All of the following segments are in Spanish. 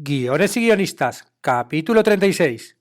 Guiones y guionistas, capítulo 36.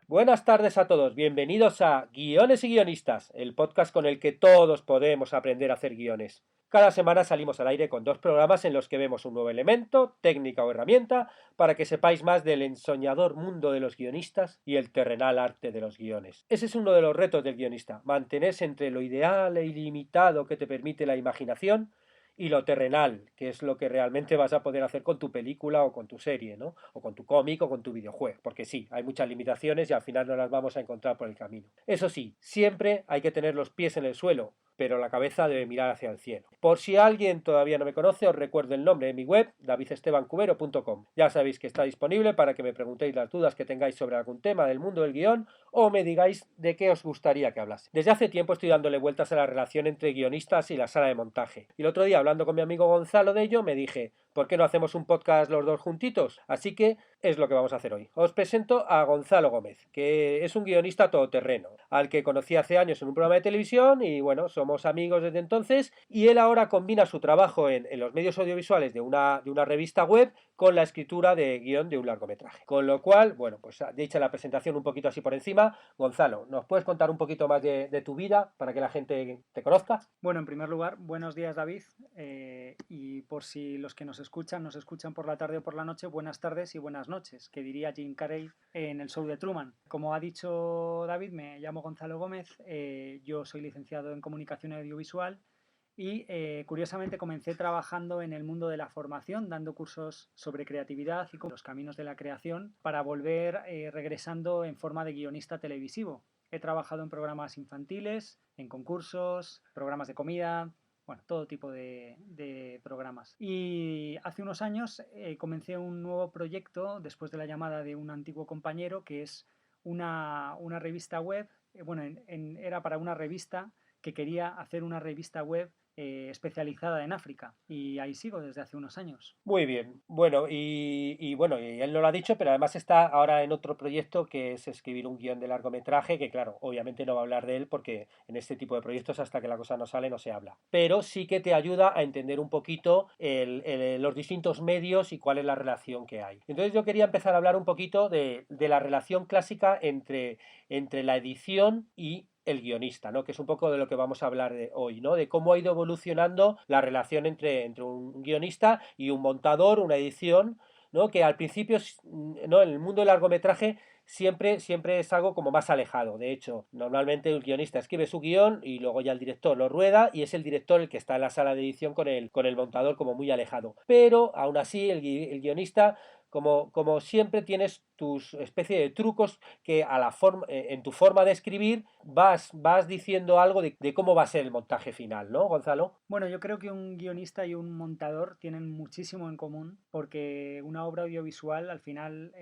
Buenas tardes a todos, bienvenidos a Guiones y Guionistas, el podcast con el que todos podemos aprender a hacer guiones. Cada semana salimos al aire con 2 programas en los que vemos un nuevo elemento, técnica o herramienta para que sepáis más del ensoñador mundo de los guionistas y el terrenal arte de los guiones. Ese es uno de los retos del guionista, mantenerse entre lo ideal e ilimitado que te permite la imaginación y lo terrenal, que es lo que realmente vas a poder hacer con tu película o con tu serie, ¿no? O con tu cómic o con tu videojuego, porque sí, hay muchas limitaciones y al final no las vamos a encontrar por el camino. Eso sí, siempre hay que tener los pies en el suelo, pero la cabeza debe mirar hacia el cielo. Por si alguien todavía no me conoce, os recuerdo el nombre de mi web, davidestebancubero.com. Ya sabéis que está disponible para que me preguntéis las dudas que tengáis sobre algún tema del mundo del guión o me digáis de qué os gustaría que hablase. Desde hace tiempo estoy dándole vueltas a la relación entre guionistas y la sala de montaje. Y el otro día, hablando con mi amigo Gonzalo de ello, me dije, ¿por qué no hacemos un podcast los dos juntitos? Así que es lo que vamos a hacer hoy. Os presento a Gonzalo Gómez, que es un guionista todoterreno, al que conocí hace años en un programa de televisión y bueno, somos amigos desde entonces y él ahora combina su trabajo en los medios audiovisuales de una revista web con la escritura de guión de un largometraje. Con lo cual, bueno, pues dicha la presentación un poquito así por encima, Gonzalo, ¿nos puedes contar un poquito más de tu vida para que la gente te conozca? Bueno, en primer lugar, buenos días, David. Y por si los que nos escuchan por la tarde o por la noche, buenas tardes y buenas noches, que diría Jim Carrey en el show de Truman. Como ha dicho David, me llamo Gonzalo Gómez, yo soy licenciado en Comunicación Audiovisual y curiosamente comencé trabajando en el mundo de la formación, dando cursos sobre creatividad y los caminos de la creación, para volver regresando en forma de guionista televisivo. He trabajado en programas infantiles, en concursos, programas de comida, bueno, todo tipo de programas. Y hace unos años comencé un nuevo proyecto después de la llamada de un antiguo compañero, que es una revista web. Bueno, era para una revista que quería hacer una revista web especializada en África. Y ahí sigo desde hace unos años. Muy bien, bueno, bueno, y él no lo ha dicho, pero además está ahora en otro proyecto que es escribir un guión de largometraje, que claro, obviamente no va a hablar de él porque en este tipo de proyectos hasta que la cosa no sale no se habla, pero sí que te ayuda a entender un poquito los distintos medios y cuál es la relación que hay. Entonces yo quería empezar a hablar un poquito de la relación clásica entre la edición y el guionista, ¿no? Que es un poco de lo que vamos a hablar de hoy, ¿no? De cómo ha ido evolucionando la relación entre un guionista y un montador, una edición, ¿no? Que al principio, ¿no? En el mundo del largometraje siempre es algo como más alejado. De hecho, normalmente el guionista escribe su guión y luego ya el director lo rueda y es el director el que está en la sala de edición con el montador como muy alejado. Pero aún así el guionista como siempre tienes tus especie de trucos que en tu forma de escribir vas diciendo algo de cómo va a ser el montaje final, ¿no, Gonzalo? Bueno, yo creo que un guionista y un montador tienen muchísimo en común, porque una obra audiovisual al final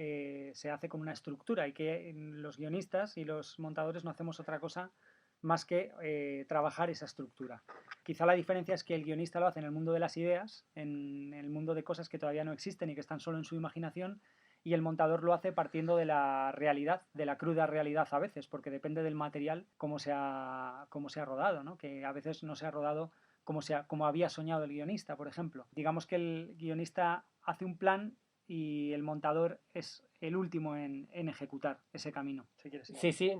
se hace con una estructura y que los guionistas y los montadores no hacemos otra cosa más que trabajar esa estructura. Quizá la diferencia es que el guionista lo hace en el mundo de las ideas, en el mundo de cosas que todavía no existen y que están solo en su imaginación, y el montador lo hace partiendo de la realidad, de la cruda realidad a veces, porque depende del material cómo se ha rodado, ¿no? Que a veces no se ha rodado como había soñado el guionista, por ejemplo. Digamos que el guionista hace un plan y el montador es el último en ejecutar ese camino, si quieres. Sí, sí,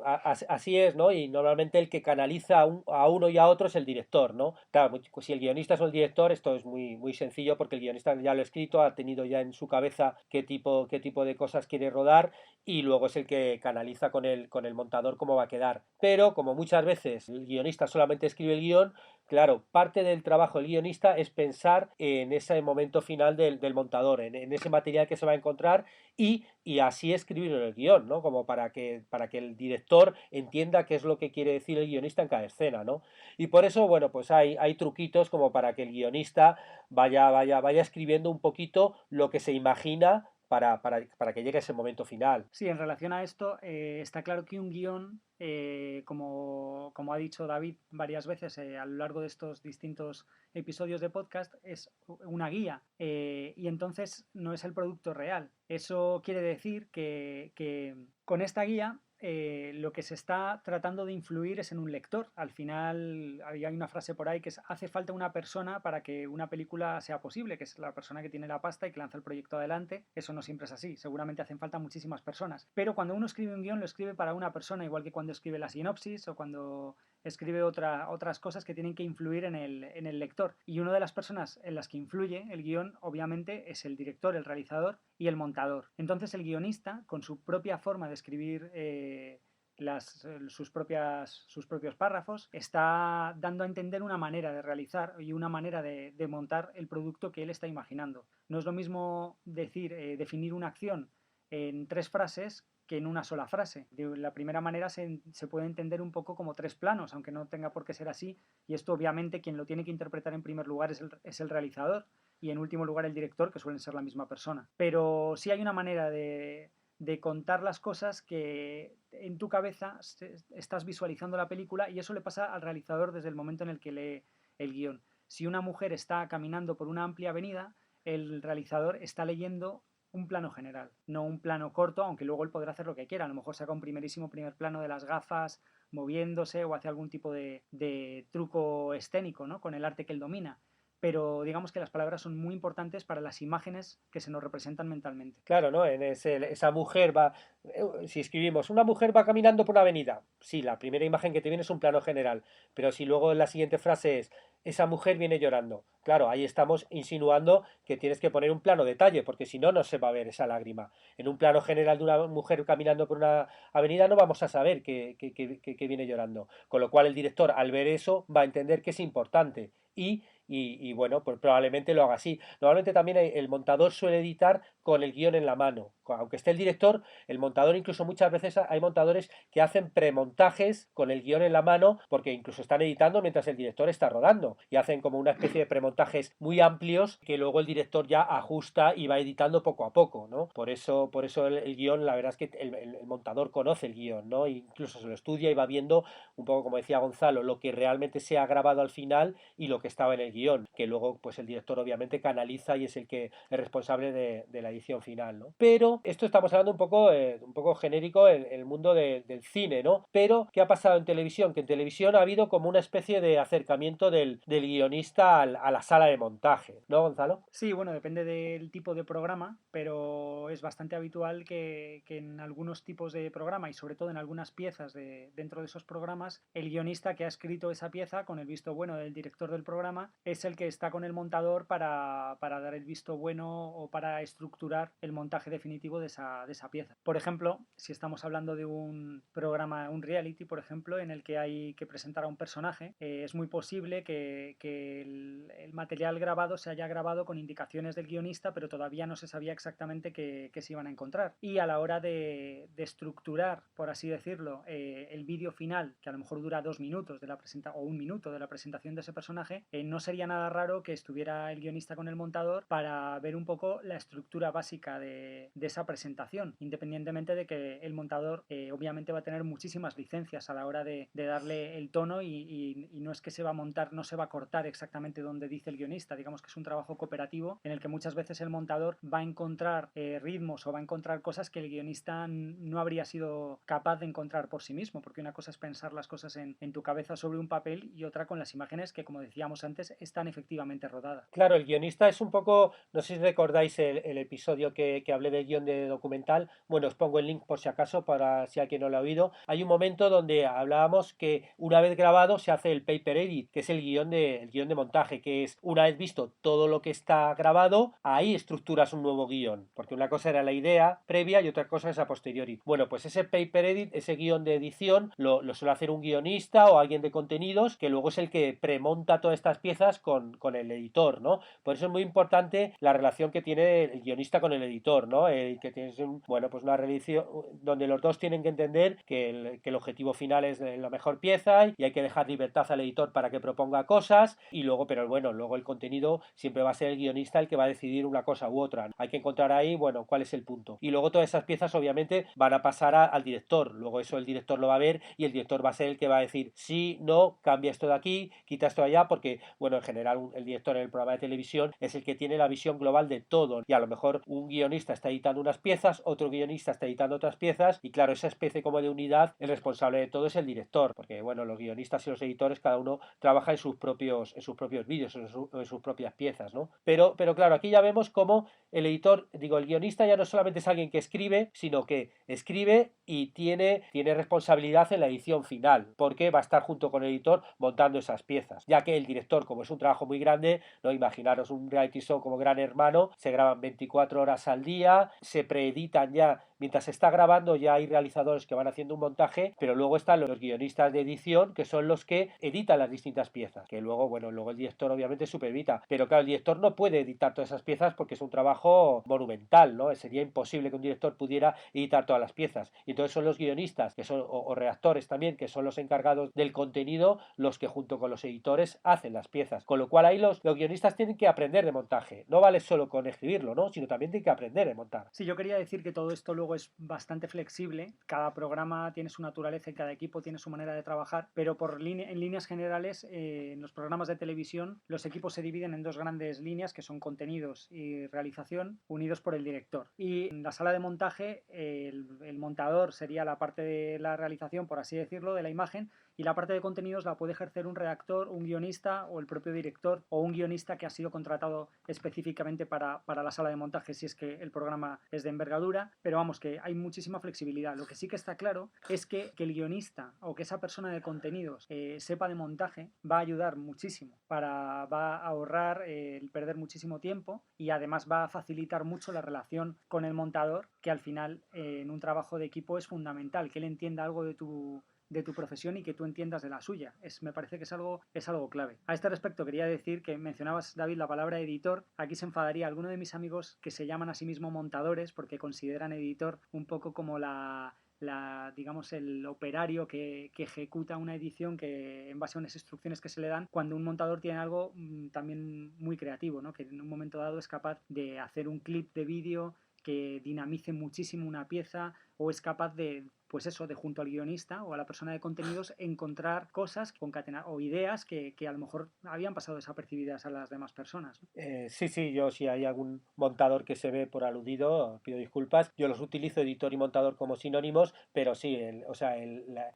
así es, ¿no? Y normalmente el que canaliza a uno y a otro es el director, ¿no? Claro, pues si el guionista es el director, esto es muy sencillo porque el guionista ya lo ha escrito, ha tenido ya en su cabeza qué tipo de cosas quiere rodar y luego es el que canaliza con el montador cómo va a quedar. Pero como muchas veces el guionista solamente escribe el guión, claro, parte del trabajo del guionista es pensar en ese momento final del montador, en ese material que se va a encontrar y así escribirlo en el guión, ¿no? Como para que el director entienda qué es lo que quiere decir el guionista en cada escena, ¿no? Y por eso, bueno, pues hay truquitos como para que el guionista vaya escribiendo un poquito lo que se imagina para que llegue ese momento final. Sí, en relación a esto, está claro que un guión, como ha dicho David varias veces a lo largo de estos distintos episodios de podcast, es una guía y entonces no es el producto real. Eso quiere decir que con esta guía lo que se está tratando de influir es en un lector. Al final hay una frase por ahí que es: hace falta una persona para que una película sea posible, que es la persona que tiene la pasta y que lanza el proyecto adelante. Eso no siempre es así, seguramente hacen falta muchísimas personas. Pero cuando uno escribe un guión, lo escribe para una persona, igual que cuando escribe la sinopsis o cuando escribe otras cosas que tienen que influir en el lector. Y una de las personas en las que influye el guión, obviamente, es el director, el realizador y el montador. Entonces el guionista, con su propia forma de escribir sus propios párrafos, está dando a entender una manera de realizar y una manera de montar el producto que él está imaginando. No es lo mismo definir una acción en 3 frases que en una sola frase. De la primera manera se puede entender un poco como 3 planos, aunque no tenga por qué ser así, y esto obviamente quien lo tiene que interpretar en primer lugar es el realizador, y en último lugar el director, que suelen ser la misma persona. Pero sí hay una manera de contar las cosas que en tu cabeza estás visualizando la película, y eso le pasa al realizador desde el momento en el que lee el guión. Si una mujer está caminando por una amplia avenida, el realizador está leyendo un plano general, no un plano corto, aunque luego él podrá hacer lo que quiera. A lo mejor saca un primer plano de las gafas moviéndose o hace algún tipo de truco escénico, ¿no?, con el arte que él domina. Pero digamos que las palabras son muy importantes para las imágenes que se nos representan mentalmente. Claro, ¿no? Esa mujer va, si escribimos, una mujer va caminando por una avenida, sí, la primera imagen que te viene es un plano general, pero si luego la siguiente frase es, esa mujer viene llorando, claro, ahí estamos insinuando que tienes que poner un plano detalle, porque si no, no se va a ver esa lágrima. En un plano general de una mujer caminando por una avenida no vamos a saber que viene llorando, con lo cual el director al ver eso va a entender que es importante y bueno, pues probablemente lo haga así. Normalmente también el montador suele editar con el guión en la mano. Aunque esté el director, el montador, incluso muchas veces hay montadores que hacen premontajes con el guión en la mano porque incluso están editando mientras el director está rodando y hacen como una especie de premontajes muy amplios que luego el director ya ajusta y va editando poco a poco, ¿no? Por eso el guión, la verdad es que el montador conoce el guión, ¿no? E incluso se lo estudia y va viendo un poco, como decía Gonzalo, lo que realmente se ha grabado al final y lo que estaba en el guión, que luego pues el director obviamente canaliza y es el que es responsable de la edición final, ¿no? Pero esto estamos hablando un poco genérico en el mundo del cine, ¿no? Pero ¿qué ha pasado en televisión? Que en televisión ha habido como una especie de acercamiento del guionista a la sala de montaje, ¿no, Gonzalo? Sí, bueno, depende del tipo de programa, pero es bastante habitual que en algunos tipos de programa y sobre todo en algunas piezas dentro de esos programas, el guionista que ha escrito esa pieza con el visto bueno del director del programa es el que está con el montador para dar el visto bueno o para estructurar el montaje definitivo de esa pieza. Por ejemplo, si estamos hablando de un programa, un reality, por ejemplo, en el que hay que presentar a un personaje, es muy posible que el material grabado se haya grabado con indicaciones del guionista, pero todavía no se sabía exactamente qué se iban a encontrar. Y a la hora de estructurar, por así decirlo, el vídeo final, que a lo mejor dura 2 minutos o 1 minuto de la presentación de ese personaje, no sería nada raro que estuviera el guionista con el montador para ver un poco la estructura básica de esa presentación, independientemente de que el montador obviamente va a tener muchísimas licencias a la hora de darle el tono y no es que se va a montar, no se va a cortar exactamente donde dice el guionista. Digamos que es un trabajo cooperativo en el que muchas veces el montador va a encontrar ritmos o va a encontrar cosas que el guionista no habría sido capaz de encontrar por sí mismo, porque una cosa es pensar las cosas en tu cabeza sobre un papel y otra con las imágenes que, como decíamos antes, están efectivamente rodadas. Claro, el guionista es un poco, no sé si recordáis el episodio que hablé del guión de documental, bueno, os pongo el link por si acaso para si alguien no lo ha oído. Hay un momento donde hablábamos que una vez grabado se hace el paper edit, que es el guión de montaje, que es una vez visto todo lo que está grabado, ahí estructuras un nuevo guión, porque una cosa era la idea previa y otra cosa es a posteriori. Bueno, pues ese paper edit, ese guión de edición, lo suele hacer un guionista o alguien de contenidos, que luego es el que premonta todas estas piezas con el editor, ¿no? Por eso es muy importante la relación que tiene el guionista con el editor, ¿no? Que tienes bueno, pues una relación donde los dos tienen que entender que el objetivo final es la mejor pieza y hay que dejar libertad al editor para que proponga cosas y luego, pero bueno, luego el contenido siempre va a ser el guionista el que va a decidir una cosa u otra. Hay que encontrar ahí, bueno, cuál es el punto. Y luego todas esas piezas obviamente van a pasar al director. Luego eso el director lo va a ver y el director va a ser el que va a decir sí, no, cambia esto de aquí, quita esto de allá, porque, bueno, en general el director en el programa de televisión es el que tiene la visión global de todo, y a lo mejor un guionista está editando unas piezas, otro guionista está editando otras piezas, y claro, esa especie como de unidad, el responsable de todo es el director, porque bueno, los guionistas y los editores cada uno trabaja en sus propios vídeos, en sus propias piezas, ¿no? Pero claro, aquí ya vemos cómo el editor, digo, el guionista ya no solamente es alguien que escribe, sino que escribe y tiene responsabilidad en la edición final, porque va a estar junto con el editor montando esas piezas, ya que el director, como es un trabajo muy grande, no imaginaros un reality show como Gran Hermano, se graban 24 horas al día, se preeditan ya mientras se está grabando, ya hay realizadores que van haciendo un montaje, pero luego están los guionistas de edición, que son los que editan las distintas piezas, que luego, bueno, luego el director obviamente supervisa, pero claro, el director no puede editar todas esas piezas porque es un trabajo monumental, ¿no? Sería imposible que un director pudiera editar todas las piezas, y entonces son los guionistas, que son, o redactores también, que son los encargados del contenido, los que junto con los editores hacen las piezas, con lo cual ahí los guionistas tienen que aprender de montaje, no vale solo con escribirlo, ¿no? Sino también tienen que aprender de montar. Sí, yo quería decir que todo esto luego es bastante flexible. Cada programa tiene su naturaleza y cada equipo tiene su manera de trabajar, pero en líneas generales, en los programas de televisión, los equipos se dividen en dos grandes líneas, que son contenidos y realización, unidos por el director. Y en la sala de montaje, el montador sería la parte de la realización, por así decirlo, de la imagen, y la parte de contenidos la puede ejercer un redactor, un guionista o el propio director o un guionista que ha sido contratado específicamente para la sala de montaje si es que el programa es de envergadura, pero vamos, que hay muchísima flexibilidad. Lo que sí que está claro es que el guionista o que esa persona de contenidos sepa de montaje va a ayudar muchísimo, va a ahorrar el perder muchísimo tiempo, y además va a facilitar mucho la relación con el montador, que al final en un trabajo de equipo es fundamental, que él entienda algo de tu profesión y que tú entiendas de la suya. Me parece que es algo clave. A este respecto quería decir que mencionabas, David, la palabra editor. Aquí se enfadaría alguno de mis amigos que se llaman a sí mismos montadores porque consideran editor un poco como digamos, el operario que ejecuta una edición que en base a unas instrucciones que se le dan, cuando un montador tiene algo también muy creativo, ¿no? Que en un momento dado es capaz de hacer un clip de vídeo que dinamice muchísimo una pieza, o es capaz de, pues eso, de junto al guionista o a la persona de contenidos encontrar cosas, concatenar o ideas que a lo mejor habían pasado desapercibidas a las demás personas, ¿no? Sí, yo si hay algún montador que se ve por aludido, pido disculpas. Yo los utilizo editor y montador como sinónimos, pero sí,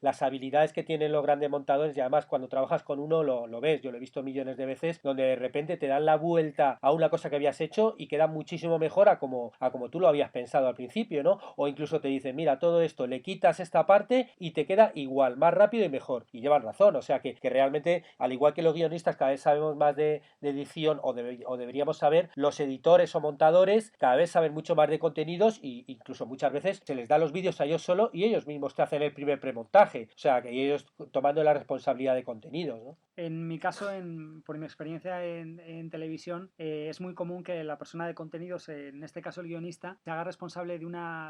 las habilidades que tienen los grandes montadores, y además cuando trabajas con uno lo ves, yo lo he visto millones de veces, donde de repente te dan la vuelta a una cosa que habías hecho y queda muchísimo mejor a como tú lo habías pensado al principio, ¿no? O incluso te dicen, mira, todo esto, le quitas esta parte y te queda igual, más rápido y mejor. Y llevan razón, o sea que realmente, al igual que los guionistas cada vez sabemos más de edición, o deberíamos saber, los editores o montadores cada vez saben mucho más de contenidos, y incluso muchas veces se les da los vídeos a ellos solo y ellos mismos te hacen el primer premontaje, o sea que ellos tomando la responsabilidad de contenidos, ¿no? En mi caso, por mi experiencia en televisión, es muy común que la persona de contenidos, en este caso el guionista, se haga responsable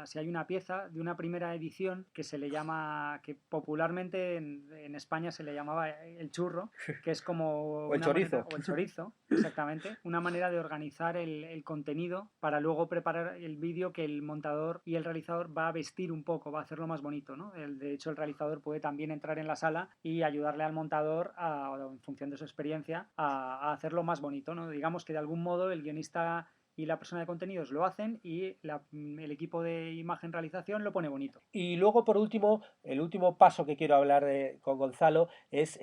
si hay una pieza, de una primera edición que se le llama, que popularmente en España se le llamaba el churro, que es como O el una manera, chorizo. o el chorizo, exactamente, una manera de organizar el contenido para luego preparar el vídeo que el montador y el realizador va a vestir un poco, va a hacerlo más bonito, ¿no? De hecho, el realizador puede también entrar en la sala y ayudarle al montador en función de su experiencia, hacerlo más bonito, ¿no? Digamos que de algún modo el guionista y la persona de contenidos lo hacen y el equipo de imagen realización lo pone bonito. Y luego, por último, el último paso que quiero hablar con Gonzalo es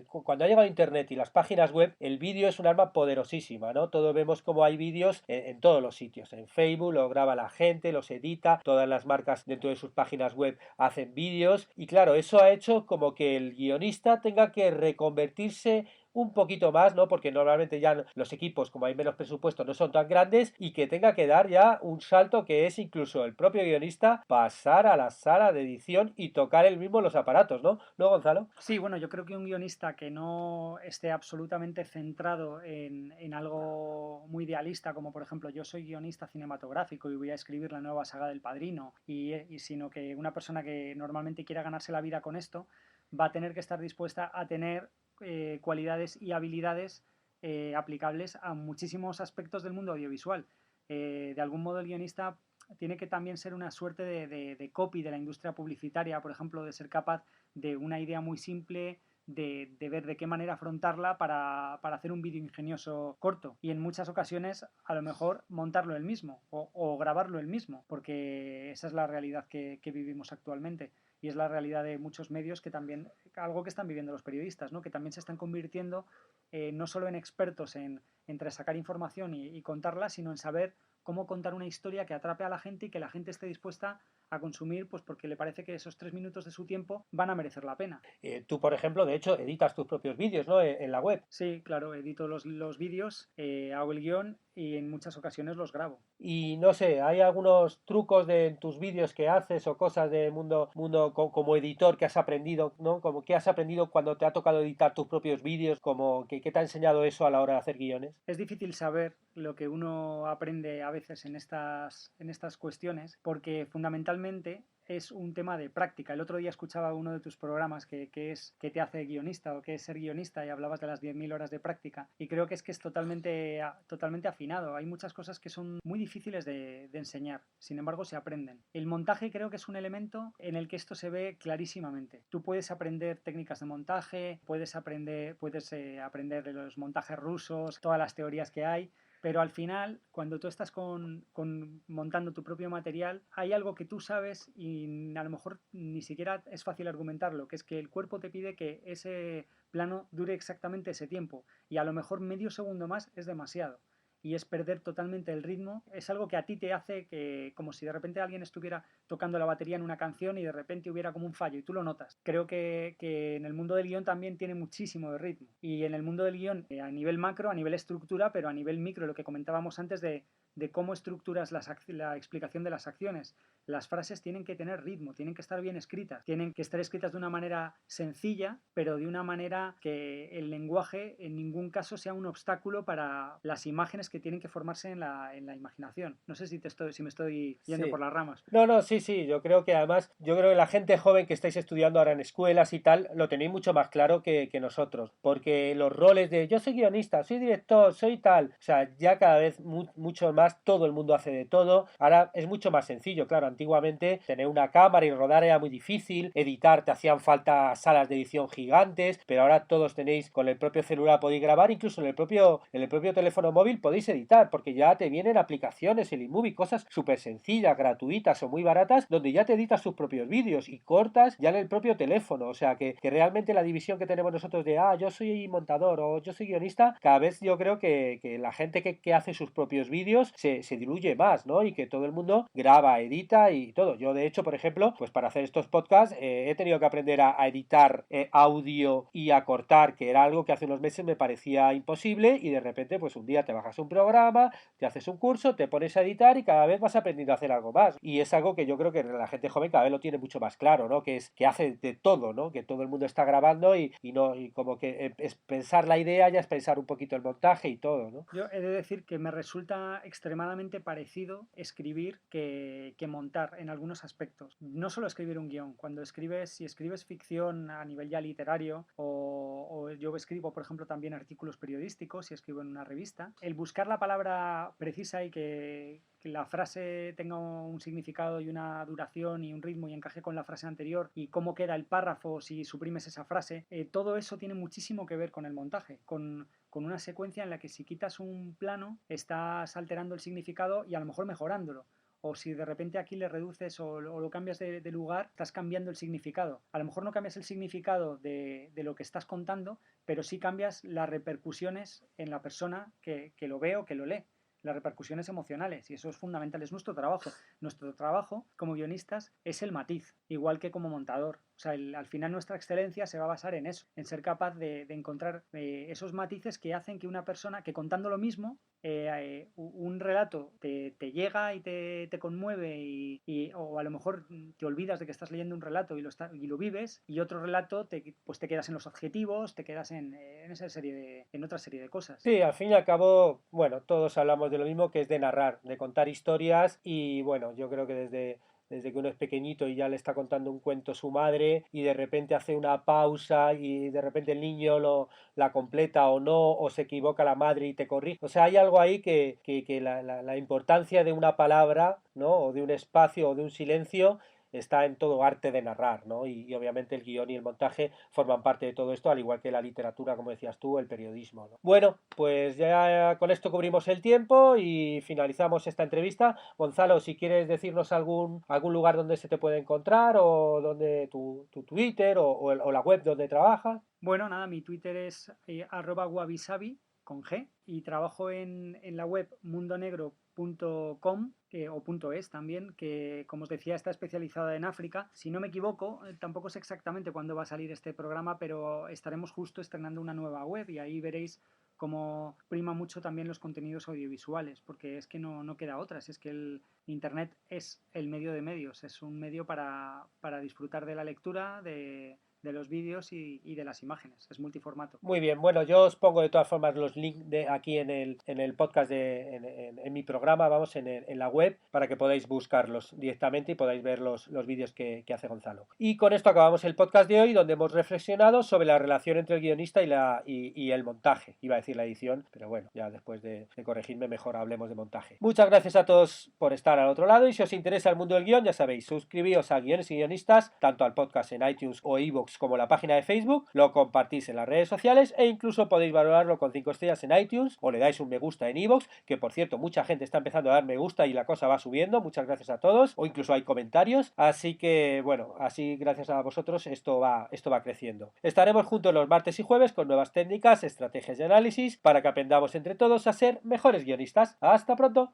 cuando ha llegado Internet y las páginas web, el vídeo es un arma poderosísima, ¿no? Todos vemos como hay vídeos en todos los sitios. En Facebook lo graba la gente, los edita, todas las marcas dentro de sus páginas web hacen vídeos, y claro, eso ha hecho como que el guionista tenga que reconvertirse un poquito más, ¿no? Porque normalmente ya los equipos, como hay menos presupuesto, no son tan grandes, y que tenga que dar ya un salto que es incluso el propio guionista pasar a la sala de edición y tocar él mismo los aparatos, ¿no? ¿No, Gonzalo? Sí, bueno, yo creo que un guionista que no esté absolutamente centrado en algo muy idealista, como por ejemplo yo soy guionista cinematográfico y voy a escribir la nueva saga del Padrino, y sino que una persona que normalmente quiera ganarse la vida con esto, va a tener que estar dispuesta a tener cualidades y habilidades aplicables a muchísimos aspectos del mundo audiovisual. De algún modo el guionista tiene que también ser una suerte de copy de la industria publicitaria, por ejemplo, de ser capaz de una idea muy simple, de ver de qué manera afrontarla para hacer un vídeo ingenioso corto. Y en muchas ocasiones a lo mejor montarlo él mismo o grabarlo él mismo, porque esa es la realidad que vivimos actualmente. Y es la realidad de muchos medios que también, algo que están viviendo los periodistas, ¿no? Que también se están convirtiendo no solo en expertos entre sacar información y contarla, sino en saber cómo contar una historia que atrape a la gente y que la gente esté dispuesta a consumir, pues porque le parece que esos 3 minutos de su tiempo van a merecer la pena. Tú, por ejemplo, de hecho, editas tus propios vídeos, ¿no? En la web. Sí, claro, edito los vídeos, hago el guión y en muchas ocasiones los grabo. Y no sé, ¿hay algunos trucos de tus vídeos que haces o cosas del como editor que has aprendido, ¿no? Como que has aprendido cuando te ha tocado editar tus propios vídeos, como que te ha enseñado eso a la hora de hacer guiones? Es difícil saber lo que uno aprende a veces en estas cuestiones, porque fundamentalmente es un tema de práctica. El otro día escuchaba uno de tus programas que te hace guionista o que es ser guionista y hablabas de las 10.000 horas de práctica y creo que es totalmente afinado. Hay muchas cosas que son muy difíciles de enseñar, sin embargo se aprenden. El montaje creo que es un elemento en el que esto se ve clarísimamente. Tú puedes aprender técnicas de montaje, puedes aprender de los montajes rusos, todas las teorías que hay, pero al final, cuando tú estás montando tu propio material, hay algo que tú sabes y a lo mejor ni siquiera es fácil argumentarlo, que es que el cuerpo te pide que ese plano dure exactamente ese tiempo y a lo mejor medio segundo más es demasiado y es perder totalmente el ritmo. Es algo que a ti te hace que, como si de repente alguien estuviera tocando la batería en una canción y de repente hubiera como un fallo y tú lo notas. Creo que en el mundo del guión también tiene muchísimo de ritmo. Y en el mundo del guión, a nivel macro, a nivel estructura, pero a nivel micro, lo que comentábamos antes de cómo estructuras la explicación de las acciones. Las frases tienen que tener ritmo, tienen que estar bien escritas, tienen que estar escritas de una manera sencilla, pero de una manera que el lenguaje en ningún caso sea un obstáculo para las imágenes que tienen que formarse en la imaginación. No sé si me estoy yendo Sí. por las ramas. No, no, sí, sí, yo creo que la gente joven que estáis estudiando ahora en escuelas y tal, lo tenéis mucho más claro que nosotros, porque los roles de yo soy guionista, soy director, soy tal, o sea, ya cada vez mucho más todo el mundo hace de todo, ahora es mucho más sencillo, claro, antiguamente tener una cámara y rodar era muy difícil, editar te hacían falta salas de edición gigantes, pero ahora todos tenéis con el propio celular podéis grabar, incluso en el propio teléfono móvil podéis editar, porque ya te vienen aplicaciones, el iMovie, cosas súper sencillas, gratuitas o muy baratas, donde ya te editas tus propios vídeos y cortas ya en el propio teléfono. O sea que realmente la división que tenemos nosotros de, yo soy montador o yo soy guionista, cada vez yo creo que la gente que hace sus propios vídeos se diluye más, ¿no? Y que todo el mundo graba, edita y todo. Yo, de hecho, por ejemplo, pues para hacer estos podcasts he tenido que aprender a editar audio y a cortar, que era algo que hace unos meses me parecía imposible y de repente pues un día te bajas un programa, te haces un curso, te pones a editar y cada vez vas aprendiendo a hacer algo más. Y es algo que yo creo que la gente joven cada vez lo tiene mucho más claro, ¿no? Que hace de todo, ¿no? Que todo el mundo está grabando y como que es pensar la idea, ya es pensar un poquito el montaje y todo, ¿no? Yo he de decir que me resulta extremadamente parecido escribir que montar en algunos aspectos. No solo escribir un guión, si escribes ficción a nivel ya literario o yo escribo, por ejemplo, también artículos periodísticos y escribo en una revista, el buscar la palabra precisa y que la frase tenga un significado y una duración y un ritmo y encaje con la frase anterior y cómo queda el párrafo si suprimes esa frase, todo eso tiene muchísimo que ver con el montaje, con una secuencia en la que si quitas un plano estás alterando el significado y a lo mejor mejorándolo. O si de repente aquí le reduces o lo cambias de lugar, estás cambiando el significado. A lo mejor no cambias el significado de lo que estás contando, pero sí cambias las repercusiones en la persona que lo ve o que lo lee, las repercusiones emocionales, y eso es fundamental, es nuestro trabajo. Nuestro trabajo como guionistas es el matiz, igual que como montador. O sea, al final nuestra excelencia se va a basar en eso, en ser capaz de encontrar esos matices que hacen que una persona que contando lo mismo, un relato te llega y te conmueve o a lo mejor te olvidas de que estás leyendo un relato y lo vives, y otro relato pues te quedas en los objetivos, te quedas en otra serie de cosas. Sí, al fin y al cabo, bueno, todos hablamos de lo mismo, que es de narrar, de contar historias y bueno, yo creo que desde que uno es pequeñito y ya le está contando un cuento a su madre y de repente hace una pausa y de repente el niño la completa o no, o se equivoca la madre y te corrige. O sea, hay algo ahí que la importancia de una palabra, ¿no? O de un espacio o de un silencio está en todo arte de narrar, ¿no? Y obviamente el guión y el montaje forman parte de todo esto, al igual que la literatura, como decías tú, el periodismo, ¿no? Bueno, pues ya con esto cubrimos el tiempo y finalizamos esta entrevista. Gonzalo, si quieres decirnos algún lugar donde se te puede encontrar o donde tu Twitter o la web donde trabajas. Bueno, nada, mi Twitter es @wabisabi con G y trabajo en la web mundonegro.com o .es también, que como os decía está especializada en África. Si no me equivoco, tampoco sé exactamente cuándo va a salir este programa, pero estaremos justo estrenando una nueva web y ahí veréis cómo prima mucho también los contenidos audiovisuales, porque es que no queda otra, es que el Internet es el medio de medios, es un medio para disfrutar de la lectura, de los vídeos y de las imágenes. Es multiformato. Muy bien, bueno, yo os pongo de todas formas los links de aquí en el podcast, en mi programa, vamos, en la web, para que podáis buscarlos directamente y podáis ver los vídeos que hace Gonzalo. Y con esto acabamos el podcast de hoy, donde hemos reflexionado sobre la relación entre el guionista y el montaje. Iba a decir la edición, pero bueno, ya después de corregirme, mejor hablemos de montaje. Muchas gracias a todos por estar al otro lado y si os interesa el mundo del guión, ya sabéis, suscribíos a Guiones y Guionistas, tanto al podcast en iTunes o iVoox como la página de Facebook, lo compartís en las redes sociales e incluso podéis valorarlo con 5 estrellas en iTunes o le dais un me gusta en iVoox, que por cierto mucha gente está empezando a dar me gusta y la cosa va subiendo, muchas gracias a todos, o incluso hay comentarios, así que bueno, así gracias a vosotros esto va creciendo. Estaremos juntos los martes y jueves con nuevas técnicas, estrategias y análisis para que aprendamos entre todos a ser mejores guionistas. ¡Hasta pronto!